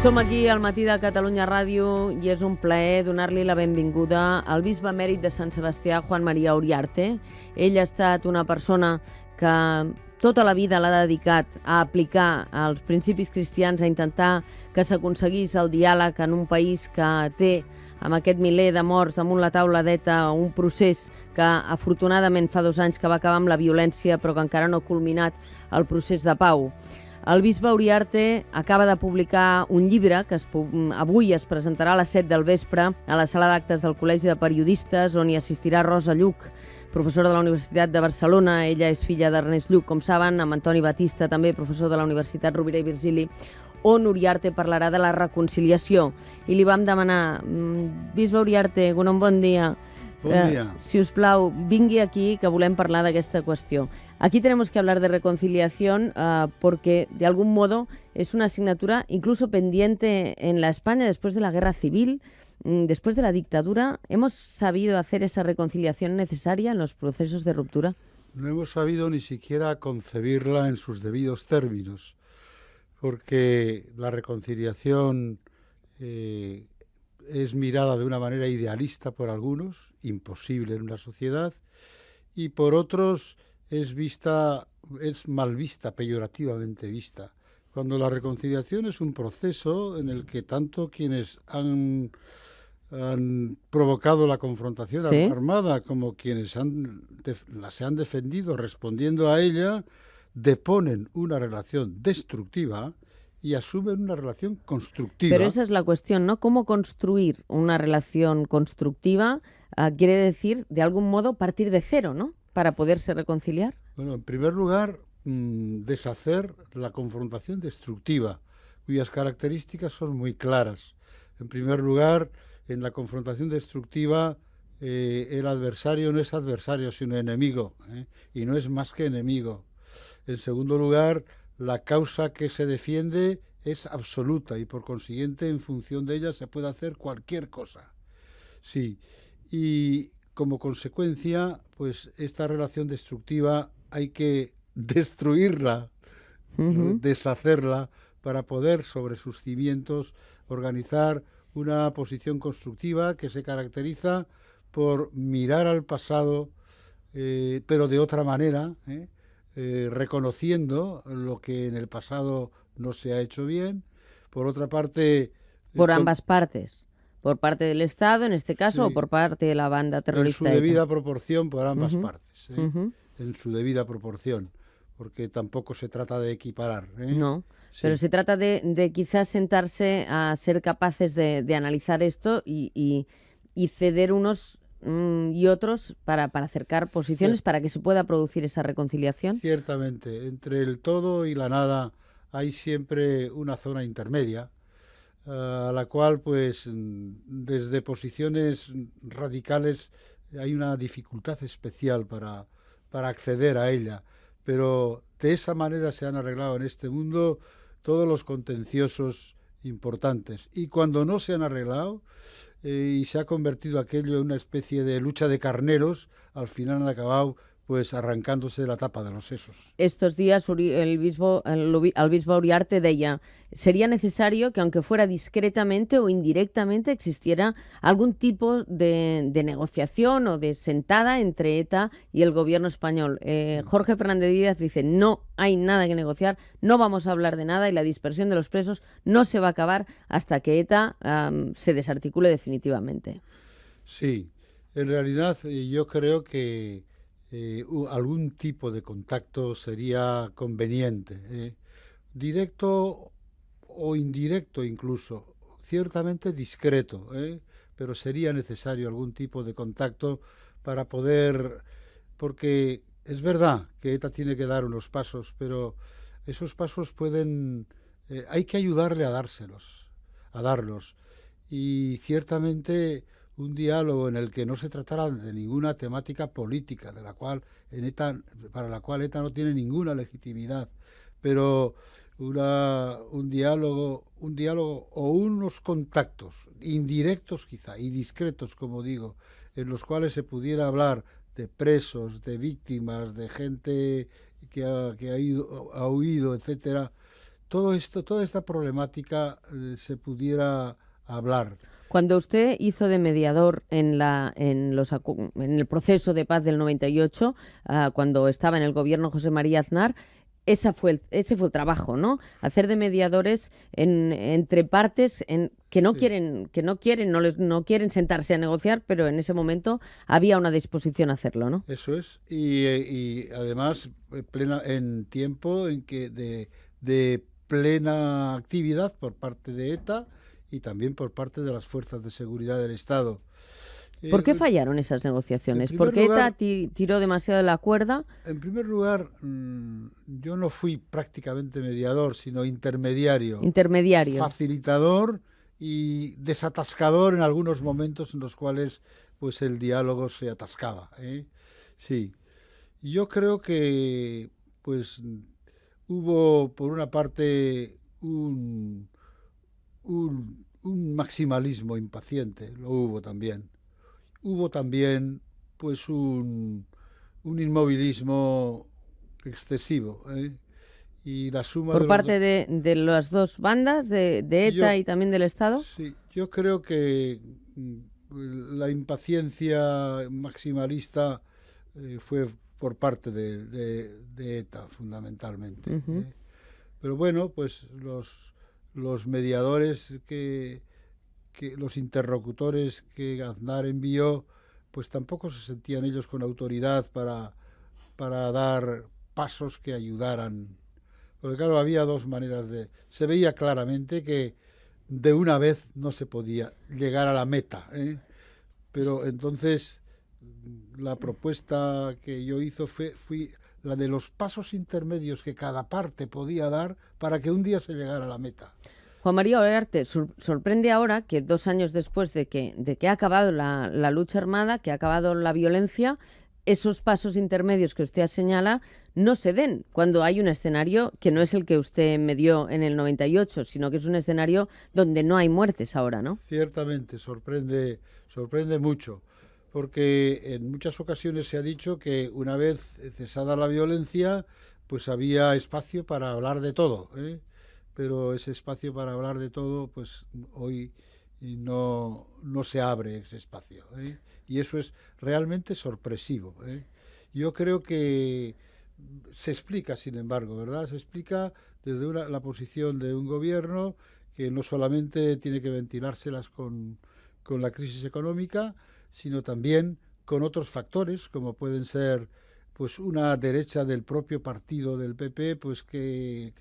Som aquí al matí de Catalunya Ràdio i és un plaer donar-li la benvinguda al bisbe emèrit de Sant Sebastià, Juan María Uriarte. Ell ha estat una persona que tota la vida l'ha dedicat a aplicar els principis cristians, a intentar que s'aconseguís el diàleg en un país que té, amb aquest miler de morts damunt la taula d'ETA, un procés que afortunadament fa 2 anys que va acabar amb la violència però que encara no ha culminat el procés de pau. El bisbe Uriarte acaba de publicar un llibre que avui es presentarà a les 7 del vespre a la sala d'actes del Col·legi de Periodistes, on hi assistirà Rosa Lluch, professora de la Universitat de Barcelona. Ella és filla d'Ernest Lluch, com saben, amb Antoni Batista, també professor de la Universitat Rovira i Virgili, on Uriarte parlarà de la reconciliació. I li vam demanar, bisbe Uriarte, bon dia. Bon dia. Si us plau, vingui aquí, que volem parlar d'aquesta qüestió. Aquí tenemos que hablar de reconciliación porque, de algún modo, es una asignatura incluso pendiente en la España después de la guerra civil, después de la dictadura. ¿Hemos sabido hacer esa reconciliación necesaria en los procesos de ruptura? No hemos sabido ni siquiera concebirla en sus debidos términos, porque la reconciliación es mirada de una manera idealista por algunos, imposible en una sociedad, y por otros es mal vista, peyorativamente vista. Cuando la reconciliación es un proceso en el que tanto quienes han provocado la confrontación armada como quienes se han defendido respondiendo a ella, deponen una relación destructiva y asumen una relación constructiva. Pero esa es la cuestión, ¿no? ¿Cómo construir una relación constructiva? Quiere decir, de algún modo, partir de cero, ¿no?, para poderse reconciliar. Bueno, en primer lugar, deshacer la confrontación destructiva, cuyas características son muy claras. En primer lugar, en la confrontación destructiva, el adversario no es adversario, sino enemigo, y no es más que enemigo. En segundo lugar, la causa que se defiende es absoluta y, por consiguiente, en función de ella se puede hacer cualquier cosa. Sí, y como consecuencia, pues esta relación destructiva hay que destruirla, deshacerla, para poder sobre sus cimientos organizar una posición constructiva que se caracteriza por mirar al pasado, pero de otra manera, reconociendo lo que en el pasado no se ha hecho bien. Por otra parte... Por ambas partes. Por parte del Estado, en este caso, sí, o por parte de la banda terrorista. En su debida proporción, por ambas partes. En su debida proporción, porque tampoco se trata de equiparar. No, sí, pero se trata de quizás sentarse a ser capaces de analizar esto y ceder unos y otros para acercar posiciones, sí, para que se pueda producir esa reconciliación. Ciertamente, entre el todo y la nada hay siempre una zona intermedia, a la cual, pues, desde posiciones radicales hay una dificultad especial para acceder a ella. Pero de esa manera se han arreglado en este mundo todos los contenciosos importantes. Y cuando no se han arreglado y se ha convertido aquello en una especie de lucha de carneros, al final han acabado pues arrancándose la tapa de los sesos. Estos días el bisbe Uriarte deia, sería necesario que, aunque fuera discretamente o indirectamente, existiera algún tipo de negociación o de sentada entre ETA y el gobierno español. Jorge Fernández Díaz dice, no hay nada que negociar, no vamos a hablar de nada y la dispersión de los presos no se va a acabar hasta que ETA se desarticule definitivamente. Sí, en realidad yo creo que algún tipo de contacto sería conveniente, directo o indirecto incluso, ciertamente discreto, pero sería necesario algún tipo de contacto para poder, porque es verdad que ETA tiene que dar unos pasos, pero esos pasos hay que ayudarle a darlos, y ciertamente un diálogo en el que no se tratara de ninguna temática política, para la cual ETA no tiene ninguna legitimidad, pero un diálogo o unos contactos indirectos quizá y discretos, como digo, en los cuales se pudiera hablar de presos, de víctimas, de gente que ha huido, etcétera. todo esto, toda esta problemática se pudiera hablar. Cuando usted hizo de mediador en el proceso de paz del 98, cuando estaba en el gobierno José María Aznar, ese fue el trabajo, ¿no? Hacer de mediadores entre partes que no Sí. quieren, no quieren sentarse a negociar, pero en ese momento había una disposición a hacerlo, ¿no? Eso es. Y además en tiempo en que de plena actividad por parte de ETA y también por parte de las fuerzas de seguridad del Estado. ¿Por qué Eh, fallaron esas en negociaciones? primer ¿Porque ETA lugar, tiró demasiado de la cuerda? en primer lugar, yo no fui prácticamente mediador, sino intermediario, Intermediario. facilitador y desatascador en algunos momentos en los cuales pues el diálogo se atascaba, ¿eh? Sí. Yo creo que pues hubo por una parte un maximalismo impaciente, lo hubo también. Hubo también pues un inmovilismo excesivo, ¿eh? Y la suma Por de los parte dos. de las dos bandas, de ETA Yo, y también del Estado. sí, yo creo que la impaciencia maximalista fue por parte de ETA, fundamentalmente. Ujú. Pero bueno, pues los mediadores los interlocutores que Aznar envió, pues tampoco se sentían ellos con autoridad para dar pasos que ayudaran. Porque claro, había dos maneras Se veía claramente que de una vez no se podía llegar a la meta, ¿eh? Pero entonces la propuesta que yo hizo fui la de los pasos intermedios que cada parte podía dar para que un día se llegara a la meta. Juan María Olarte, sorprende ahora que 2 años después de que ha acabado la lucha armada, que ha acabado la violencia, esos pasos intermedios que usted señala no se den cuando hay un escenario que no es el que usted me dio en el 98, sino que es un escenario donde no hay muertes ahora, ¿no? Ciertamente, sorprende mucho, porque en muchas ocasiones se ha dicho que una vez cesada la violencia, pues había espacio para hablar de todo, ¿eh? Pero ese espacio para hablar de todo, pues hoy no se abre ese espacio, ¿eh? Y eso es realmente sorpresivo, ¿eh? Yo creo que se explica, sin embargo, ¿verdad? Se explica desde la posición de un gobierno que no solamente tiene que ventilárselas con la crisis económica, sino también con otros factores, como pueden ser pues una derecha del propio partido del PP, pues que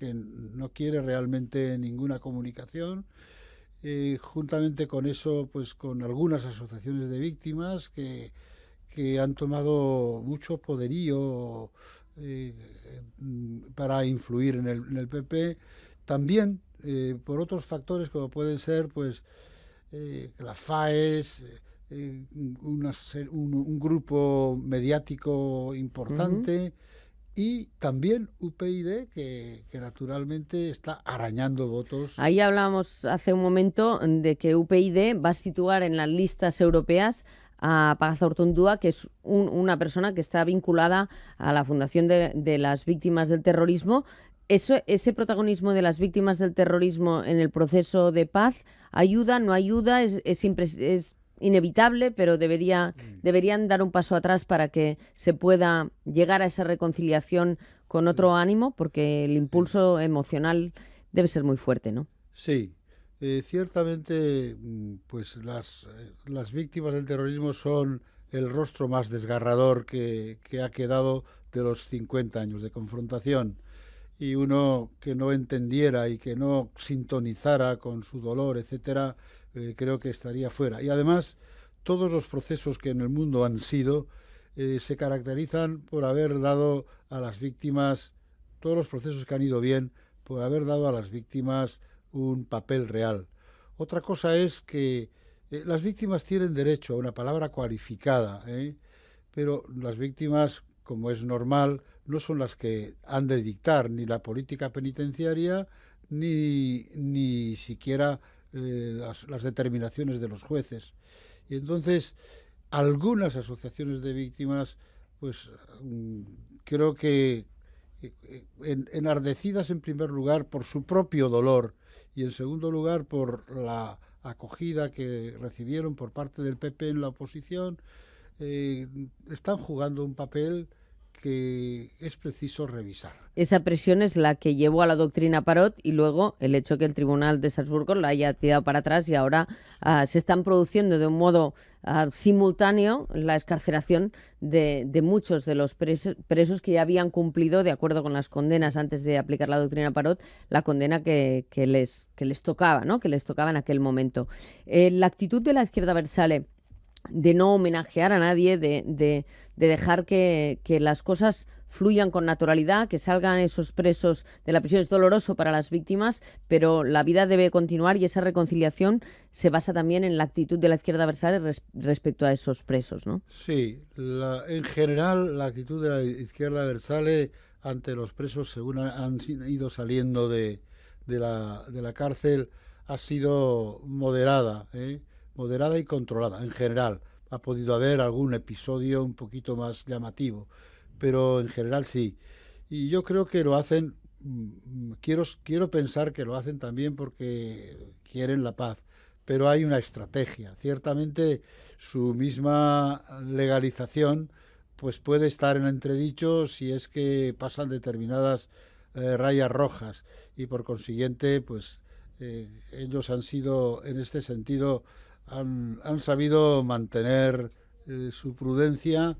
no quiere realmente ninguna comunicación. Juntamente con eso, pues con algunas asociaciones de víctimas que han tomado mucho poderío eh, para influir en el PP. También por otros factores como pueden ser pues la FAES, un grupo mediático Ujú. importante y también UPyD que naturalmente está arañando votos. Ahí hablábamos hace un momento de que UPyD va a situar en las listas europeas a Pagazaurtundúa, que es una persona que está vinculada a la Fundación de las Víctimas del Terrorismo. Ese protagonismo de las víctimas del terrorismo en el proceso de paz, ¿ayuda, no ayuda? Es inevitable, pero deberían dar un paso atrás para que se pueda llegar a esa reconciliación con otro ánimo, porque el Sí, impulso emocional debe ser muy fuerte, ¿no? sí. Ciertamente, pues las víctimas del terrorismo son el rostro más desgarrador que ha quedado de los 50 años de confrontación. Y uno que no entendiera y que no sintonizara con su dolor, etcétera, creo que estaría fuera. Y además, todos los procesos que en el mundo han sido se caracterizan por haber dado a las víctimas, todos los procesos que han ido bien, por haber dado a las víctimas un papel real. Otra cosa es que las víctimas tienen derecho a una palabra cualificada, ¿eh? Pero las víctimas, como es normal, no son las que han de dictar ni la política penitenciaria ni siquiera las determinaciones de los jueces. Y entonces, algunas asociaciones de víctimas, pues creo que enardecidas en primer lugar por su propio dolor y en segundo lugar por la acogida que recibieron por parte del PP en la oposición, están jugando un papel que es preciso revisar. Esa presión es la que llevó a la doctrina Parot y luego el hecho que el Tribunal de Estrasburgo la haya tirado para atrás y ahora se están produciendo de un modo simultáneo la excarceración de muchos de los presos que ya habían cumplido, de acuerdo con las condenas antes de aplicar la doctrina Parot, la condena que les tocaba, ¿no? Que les tocaba en aquel momento. La actitud de la izquierda abertzale de no homenajear a nadie, de dejar que las cosas fluyan con naturalidad, que salgan esos presos de la prisión. Es doloroso para las víctimas, pero la vida debe continuar y esa reconciliación se basa también en la actitud de la izquierda abertzale respecto a esos presos, ¿no? Sí, en general la actitud de la izquierda abertzale ante los presos, según han ido saliendo de la cárcel, ha sido moderada, moderada y controlada en general. Ha podido haber algún episodio un poquito más llamativo, pero en general sí. Y yo creo que lo hacen, quiero pensar que lo hacen también porque quieren la paz, pero hay una estrategia. Ciertamente su misma legalización pues puede estar en entredicho si es que pasan determinadas rayas rojas y por consiguiente pues ellos han sido en este sentido han sabido mantener su prudencia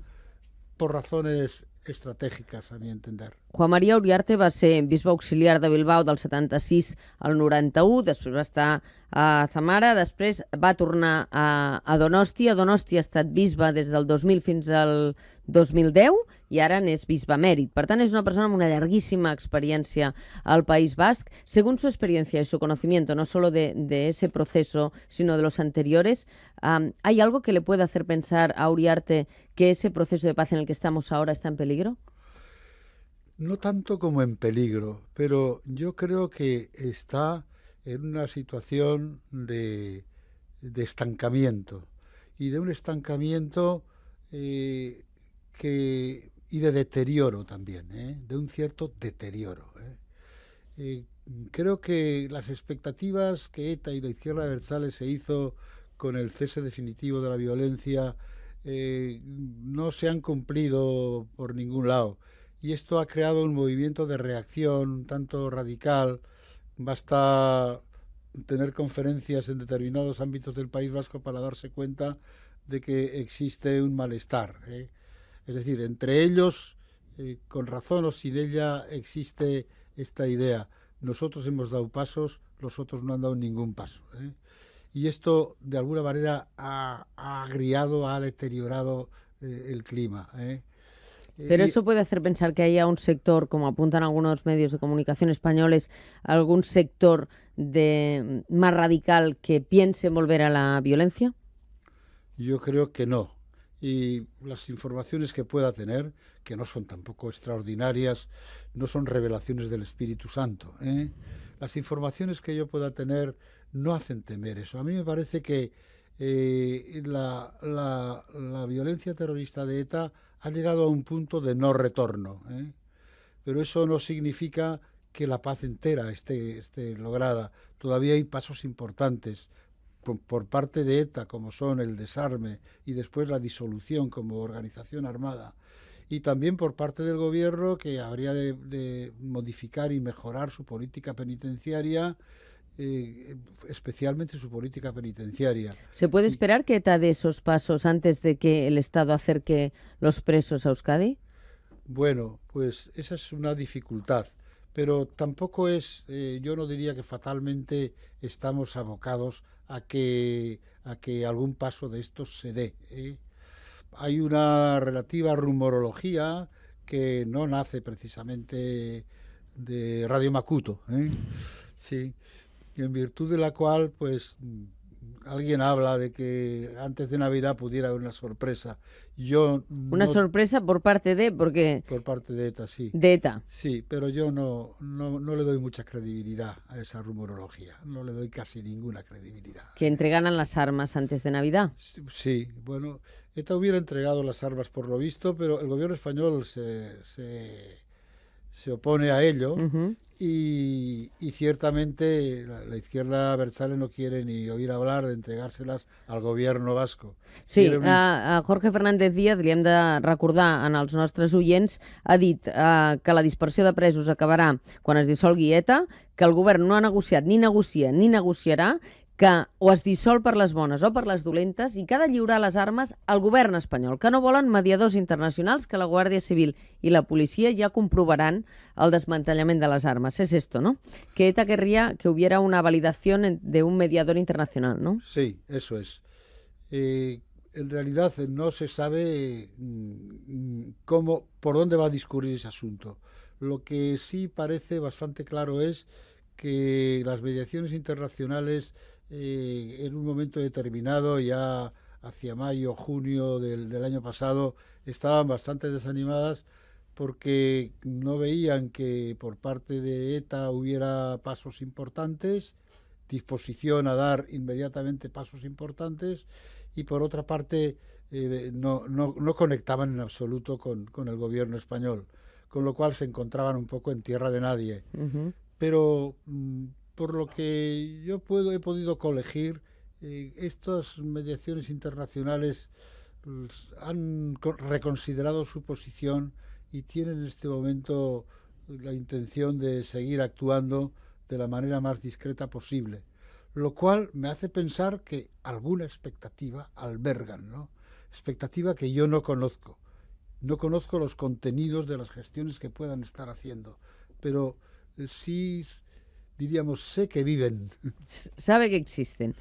por razones estratègiques, a mi entender. Juan Maria Uriarte va ser bisbe auxiliar de Bilbao del 76 al 91, després va estar a Zamara, després va tornar a Donosti. A Donosti ha estat bisbe des del 2000 fins al 2010 i ara n'és bisbe emèrit. Per tant, és una persona amb una llarguíssima experiencia al País Basc. Según su experiencia y su conocimiento, no solo de ese proceso, sino de los anteriores, ¿hay algo que le pueda hacer pensar a Uriarte que ese proceso de paz en el que estamos ahora está en peligro? No tanto como en peligro, pero yo creo que está en una situación de estancamiento y de un estancamiento y de deterioro también, de un cierto deterioro. Creo que las expectativas que ETA y la izquierda abertzale se hizo con el cese definitivo de la violencia no se han cumplido por ningún lado. Y esto ha creado un movimiento de reacción un tanto radical. Basta tener conferencias en determinados ámbitos del País Vasco para darse cuenta de que existe un malestar. Es decir, entre ellos, con razón o sin ella, existe esta idea. Nosotros hemos dado pasos, los otros no han dado ningún paso. Y esto, de alguna manera, ha agriado, ha deteriorado el clima. Pero eso puede hacer pensar que haya un sector, como apuntan algunos medios de comunicación españoles, algún sector más radical que piense volver a la violencia. Yo creo que no. Y las informaciones que pueda tener, que no son tampoco extraordinarias, no son revelaciones del Espíritu Santo. Las informaciones que yo pueda tener no hacen temer eso. A mí me parece que la violencia terrorista de ETA ha llegado a un punto de no retorno, pero eso no significa que la paz entera esté lograda. Todavía hay pasos importantes por parte de ETA, como son el desarme y después la disolución como organización armada, y también por parte del gobierno, que habría de modificar y mejorar su política penitenciaria, especialmente su política penitenciaria. ¿Se puede esperar que ETA dé esos pasos antes de que el Estado acerque los presos a Euskadi? Bueno, pues esa es una dificultad, pero tampoco es, yo no diría que fatalmente estamos abocados a que algún paso de estos se dé. Hay una relativa rumorología que no nace precisamente de Radio Macuto, sí, en virtud de la cual, pues, alguien habla de que antes de Navidad pudiera haber una sorpresa. Una sorpresa por parte de, porque por parte de ETA, sí. De ETA. Sí, pero yo no le doy mucha credibilidad a esa rumorología. No le doy casi ninguna credibilidad. ¿Que entregaran las armas antes de Navidad? Sí, bueno, ETA hubiera entregado las armas por lo visto, pero el gobierno español se se opone a ello. Ujú. Y ciertamente la izquierda abertzale no quiere ni oír hablar de entregárselas al gobierno vasco. Sí, Quiere un a Jorge Fernández Díaz li hem de recordar en els nostres oients, ha dit que la dispersió de presos acabarà quan es dissolgui ETA, que el govern no ha negociat, ni negocia, ni negociarà, que o es dissol per les bones o per les dolentes i que ha de lliurar les armes al govern espanyol, que no volen mediadors internacionals, que la Guàrdia Civil i la policia ja comprovaran el desmantellament de les armes. Es esto, ¿no? Que ETA querría que hubiera una validación de un mediador internacional, ¿no? Sí, eso es. En realidad no se sabe por dónde va a discurrir ese asunto. Lo que sí parece bastante claro es que las mediaciones internacionales en un momento determinado, ya hacia mayo, junio del año pasado, estaban bastante desanimadas porque no veían que por parte de ETA hubiera pasos importantes, disposición a dar inmediatamente pasos importantes, y por otra parte no conectaban en absoluto con el gobierno español, con lo cual se encontraban un poco en tierra de nadie. Uh-huh. Pero por lo que yo he podido colegir, estas mediaciones internacionales han reconsiderado su posición y tienen en este momento la intención de seguir actuando de la manera más discreta posible, lo cual me hace pensar que alguna expectativa albergan, ¿no? Expectativa que yo no conozco. No conozco los contenidos de las gestiones que puedan estar haciendo, pero sí, diríamos, sé que viven. Sabe que existen.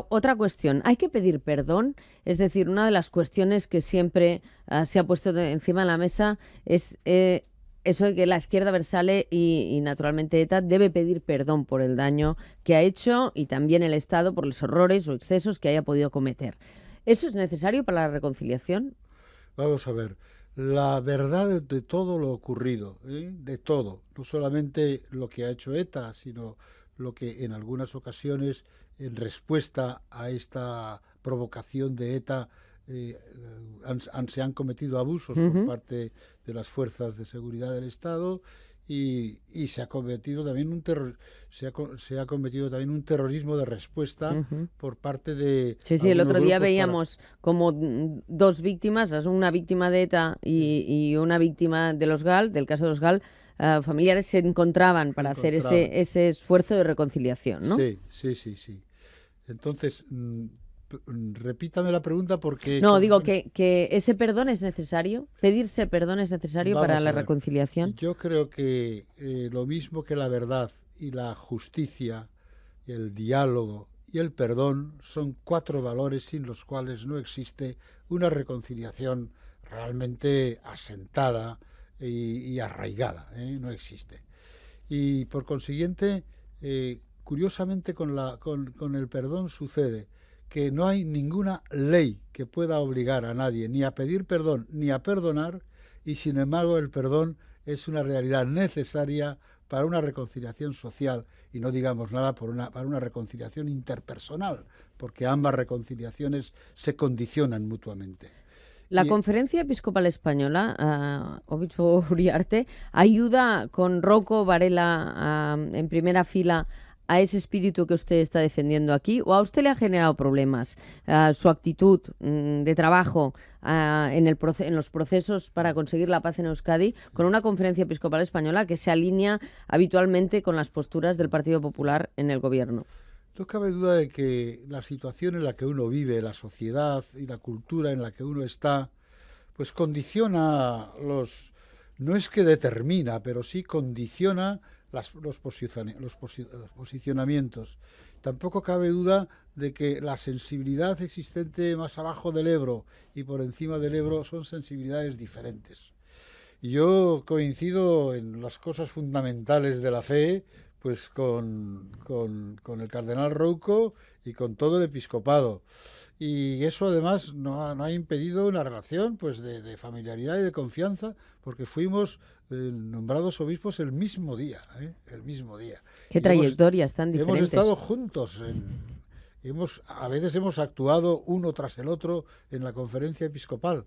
Otra cuestión, ¿hay que pedir perdón? Es decir, una de las cuestiones que siempre se ha puesto encima de la mesa es eso de que la izquierda abertzale y naturalmente ETA debe pedir perdón por el daño que ha hecho y también el Estado por los errores o excesos que haya podido cometer. ¿Eso es necesario para la reconciliación? Vamos a ver, la verdad de todo lo ocurrido, de todo, no solamente lo que ha hecho ETA, sino lo que en algunas ocasiones, en respuesta a esta provocación de ETA, se han cometido abusos por parte de las fuerzas de seguridad del Estado y se ha cometido también se ha cometido también un terrorismo de respuesta por parte de sí, el otro día veíamos como dos víctimas, una víctima de ETA y una víctima de los GAL, del caso de los GAL. Familiares se encontraban para hacer ese esfuerzo de reconciliación, ¿no? Sí. Entonces, repítame la pregunta porque... No, digo que ese perdón es necesario, pedirse perdón es necesario para la reconciliación. Yo creo que lo mismo que la verdad y la justicia, el diálogo y el perdón son 4 valores sin los cuales no existe una reconciliación realmente asentada y arraigada, no existe. Y por consiguiente, curiosamente con el perdón sucede que no hay ninguna ley que pueda obligar a nadie ni a pedir perdón ni a perdonar, y sin embargo el perdón es una realidad necesaria para una reconciliación social, y no digamos nada para una reconciliación interpersonal, porque ambas reconciliaciones se condicionan mutuamente. La Conferencia Episcopal Española, obispo Uriarte, ayuda con Rocco Varela en primera fila a ese espíritu que usted está defendiendo aquí, o a usted le ha generado problemas su actitud de trabajo en los procesos para conseguir la paz en Euskadi con una Conferencia Episcopal Española que se alinea habitualmente con las posturas del Partido Popular en el gobierno? No cabe duda de que la situación en la que uno vive, la sociedad y la cultura en la que uno está, pues condiciona no es que determina, pero sí condiciona los posicionamientos. Tampoco cabe duda de que la sensibilidad existente más abajo del Ebro y por encima del Ebro son sensibilidades diferentes. Y yo coincido en las cosas fundamentales de la fe, pues con el cardenal Rouco y con todo el episcopado. Y eso además no ha impedido una relación pues de familiaridad y de confianza, porque fuimos nombrados obispos el mismo día. Qué trayectorias tan diferentes. Hemos estado juntos, a veces hemos actuado uno tras el otro en la conferencia episcopal,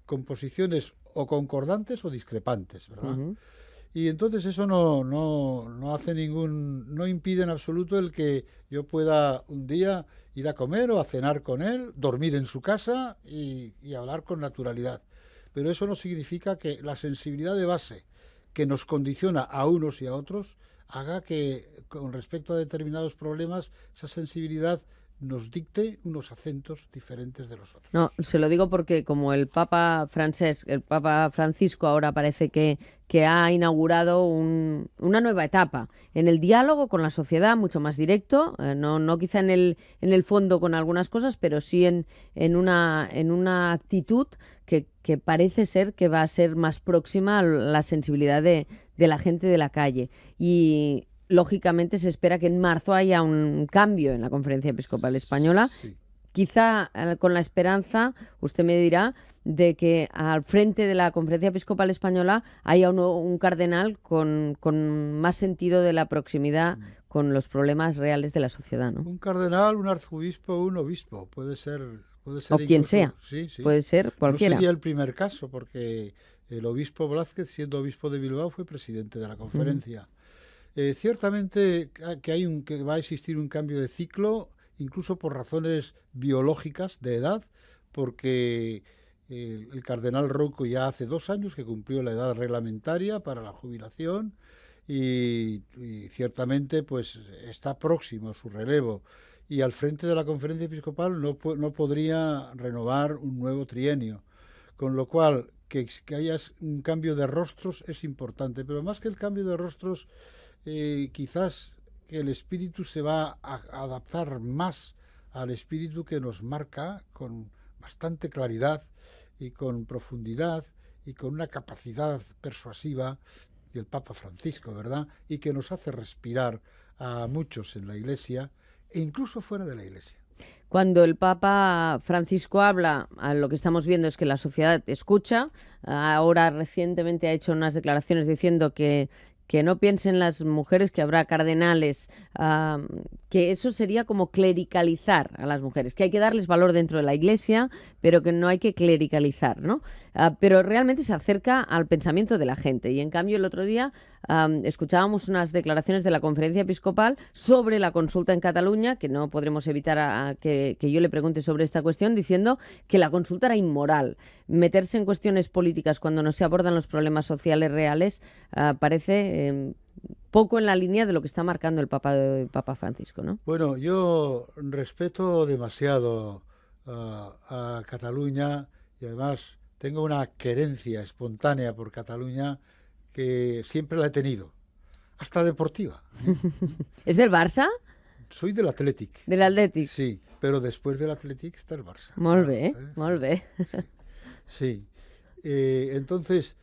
con posiciones o concordantes o discrepantes, ¿verdad? Y entonces eso no hace no impide en absoluto el que yo pueda un día ir a comer o a cenar con él, dormir en su casa y hablar con naturalidad. Pero eso no significa que la sensibilidad de base que nos condiciona a unos y a otros haga que, con respecto a determinados problemas, esa sensibilidad nos dicte unos acentos diferentes de los otros. No, se lo digo porque como el Papa Francisco ahora parece que ha inaugurado una nueva etapa en el diálogo con la sociedad, mucho más directo, no quizá en el fondo con algunas cosas, pero sí en una actitud que parece ser que va a ser más próxima a la sensibilidad de la gente de la calle. Y lógicamente se espera que en marzo haya un cambio en la Conferencia Episcopal Española, Sí. quizá con la esperanza, usted me dirá, de que al frente de la Conferencia Episcopal Española haya un cardenal con más sentido de la proximidad con los problemas reales de la sociedad, ¿no? Un cardenal, un arzobispo, un obispo, puede ser O quien sea, sí, sí. puede ser cualquiera. No sería el primer caso, porque el obispo Blázquez, siendo obispo de Bilbao, fue presidente de la conferencia. Ciertamente que va a existir un cambio de ciclo, incluso por razones biológicas de edad, porque el cardenal Rouco ya hace 2 años que cumplió la edad reglamentaria para la jubilación y ciertamente pues está próximo a su relevo. Y al frente de la conferencia episcopal no podría renovar un nuevo trienio, con lo cual que haya un cambio de rostros es importante, pero más que el cambio de rostros, quizás que el espíritu se va a adaptar más al espíritu que nos marca con bastante claridad y con profundidad y con una capacidad persuasiva el Papa Francisco, ¿verdad? Y que nos hace respirar a muchos en la Iglesia e incluso fuera de la Iglesia. Cuando el Papa Francisco habla, lo que estamos viendo es que la sociedad escucha. Ahora recientemente ha hecho unas declaraciones diciendo que no piensen las mujeres que habrá cardenales, que eso sería como clericalizar a las mujeres, que hay que darles valor dentro de la Iglesia, pero que no hay que clericalizar, ¿no? Pero realmente se acerca al pensamiento de la gente. Y en cambio el otro día escuchábamos unas declaraciones de la Conferencia Episcopal sobre la consulta en Cataluña, que no podremos evitar que yo le pregunte sobre esta cuestión, diciendo que la consulta era inmoral. Meterse en cuestiones políticas cuando no se abordan los problemas sociales reales parece poco en la línea de lo que está marcando el Papa Francisco, ¿no? Bueno, yo respeto demasiado a Cataluña y además tengo una querencia espontánea por Cataluña que siempre la he tenido, hasta deportiva. ¿Es del Barça? Soy del Athletic. Del Athletic. Sí, pero después del Athletic está el Barça. Molt bé, molt bé. Sí. Entonces,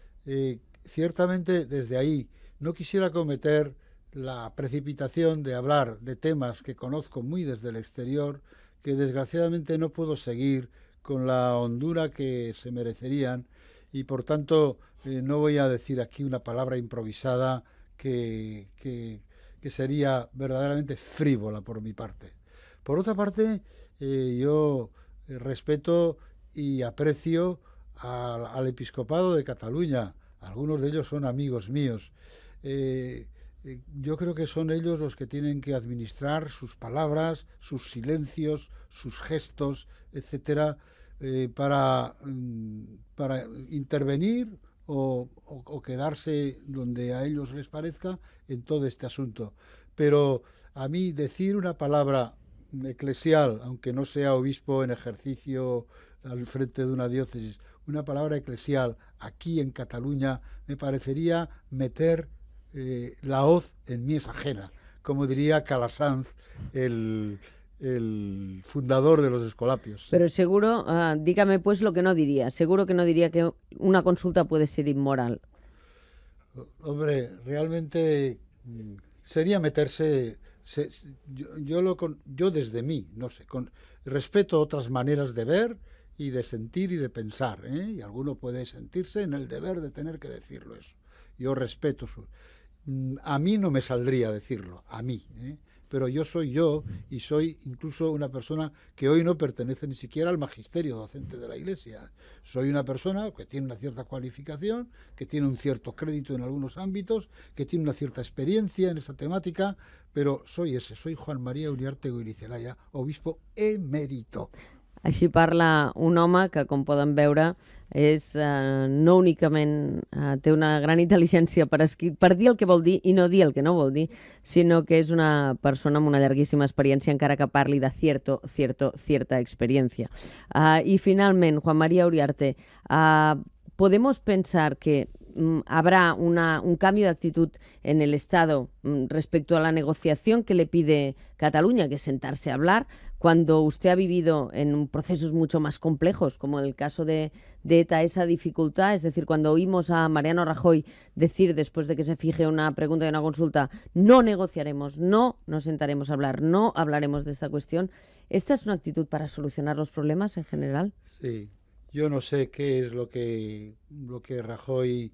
ciertamente desde ahí no quisiera cometer la precipitación de hablar de temas que conozco muy desde el exterior, que desgraciadamente no puedo seguir con la hondura que se merecerían y por tanto no voy a decir aquí una palabra improvisada que sería verdaderamente frívola por mi parte. Por otra parte, yo respeto y aprecio al episcopado de Cataluña. Algunos de ellos son amigos míos. Yo creo que son ellos los que tienen que administrar sus palabras, sus silencios, sus gestos, etcétera, para intervenir o quedarse donde a ellos les parezca en todo este asunto. Pero a mí decir una palabra eclesial, aunque no sea obispo en ejercicio al frente de una diócesis, una palabra eclesial aquí en Cataluña me parecería meter la hoz en mies ajena, como diría Calasanz, el fundador de los Escolapios. Pero seguro, dígame pues lo que no diría. Seguro que no diría que una consulta puede ser inmoral. Hombre, realmente sería meterse... yo desde mí, no sé, respeto otras maneras de ver y de sentir y de pensar, y alguno puede sentirse en el deber de tener que decirlo eso. Yo respeto a mí no me saldría decirlo, a mí, pero yo soy yo y soy incluso una persona que hoy no pertenece ni siquiera al magisterio docente de la Iglesia. Soy una persona que tiene una cierta cualificación, que tiene un cierto crédito en algunos ámbitos, que tiene una cierta experiencia en esta temática, pero soy Juan María Uriarte Goirizelaya, obispo emérito. Així parla un home que, com poden veure, no únicament té una gran intel·ligència per dir el que vol dir i no dir el que no vol dir, sinó que és una persona amb una llarguíssima experiència, encara que parli de cierta experiencia. Y finalment, Juan María Uriarte, ¿podemos pensar que habrá un cambio de actitud en el Estado respecto a la negociación que le pide Cataluña, que es sentarse a hablar, cuando usted ha vivido en procesos mucho más complejos, como en el caso de ETA, esa dificultad? Es decir, cuando oímos a Mariano Rajoy decir, después de que se fije una pregunta y una consulta, no negociaremos, no nos sentaremos a hablar, no hablaremos de esta cuestión, ¿esta es una actitud para solucionar los problemas en general? Sí, yo no sé qué es lo que Rajoy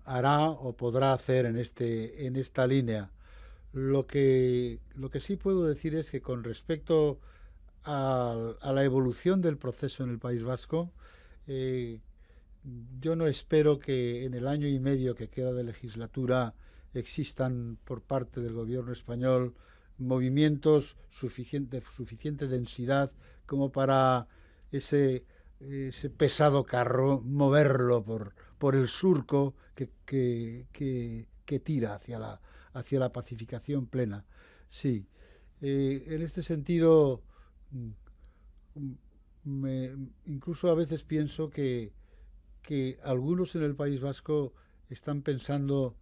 hará o podrá hacer en esta línea. Lo que sí puedo decir es que con respecto a la evolución del proceso en el País Vasco, yo no espero que en el año y medio que queda de legislatura existan por parte del gobierno español movimientos de suficiente densidad como para ese pesado carro moverlo por el surco que tira hacia la pacificación plena. Sí, en este sentido, incluso a veces pienso que algunos en el País Vasco están pensando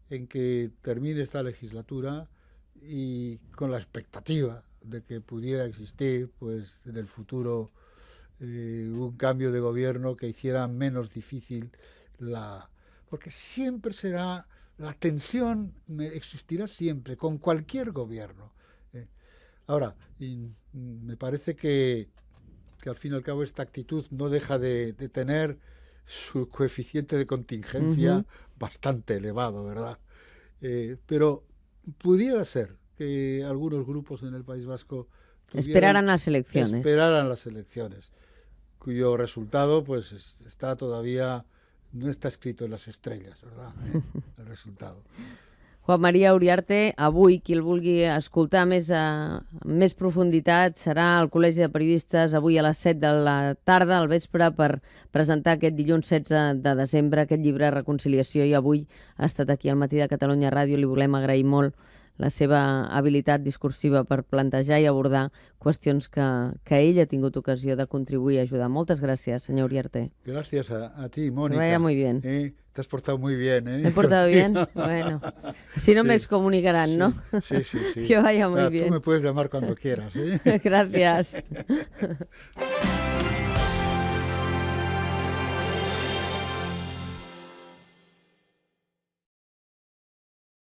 en que termine esta legislatura y con la expectativa de que pudiera existir, pues, en el futuro un cambio de gobierno que hiciera menos difícil porque siempre será, la tensión existirá siempre, con cualquier gobierno. Ahora, me parece que al fin y al cabo esta actitud no deja de tener su coeficiente de contingencia bastante elevado, ¿verdad? Pero pudiera ser que algunos grupos en el País Vasco esperaran las elecciones, cuyo resultado pues no está escrito en las estrellas, ¿verdad? El resultado. Juan María Uriarte, avui qui el vulgui escoltar més profunditat serà al Col·legi de Periodistes avui a les 7 de la tarda, al vespre, per presentar aquest dilluns 16 de desembre aquest llibre Reconciliació, i avui ha estat aquí al Matí de Catalunya Ràdio. Li volem agrair molt la seva habilitat discursiva per plantejar i abordar qüestions que ell ha tingut ocasió de contribuir a ajudar. Moltes gràcies, senyor Uriarte. Gracias a ti, Mónica. Que vaya muy bien. Te has portado muy bien, ¿eh? ¿Me he portado bien? Bueno, si no me excomunicarán, ¿no? Sí. Que vaya muy bien. Tú me puedes llamar cuando quieras, ¿eh? Gracias.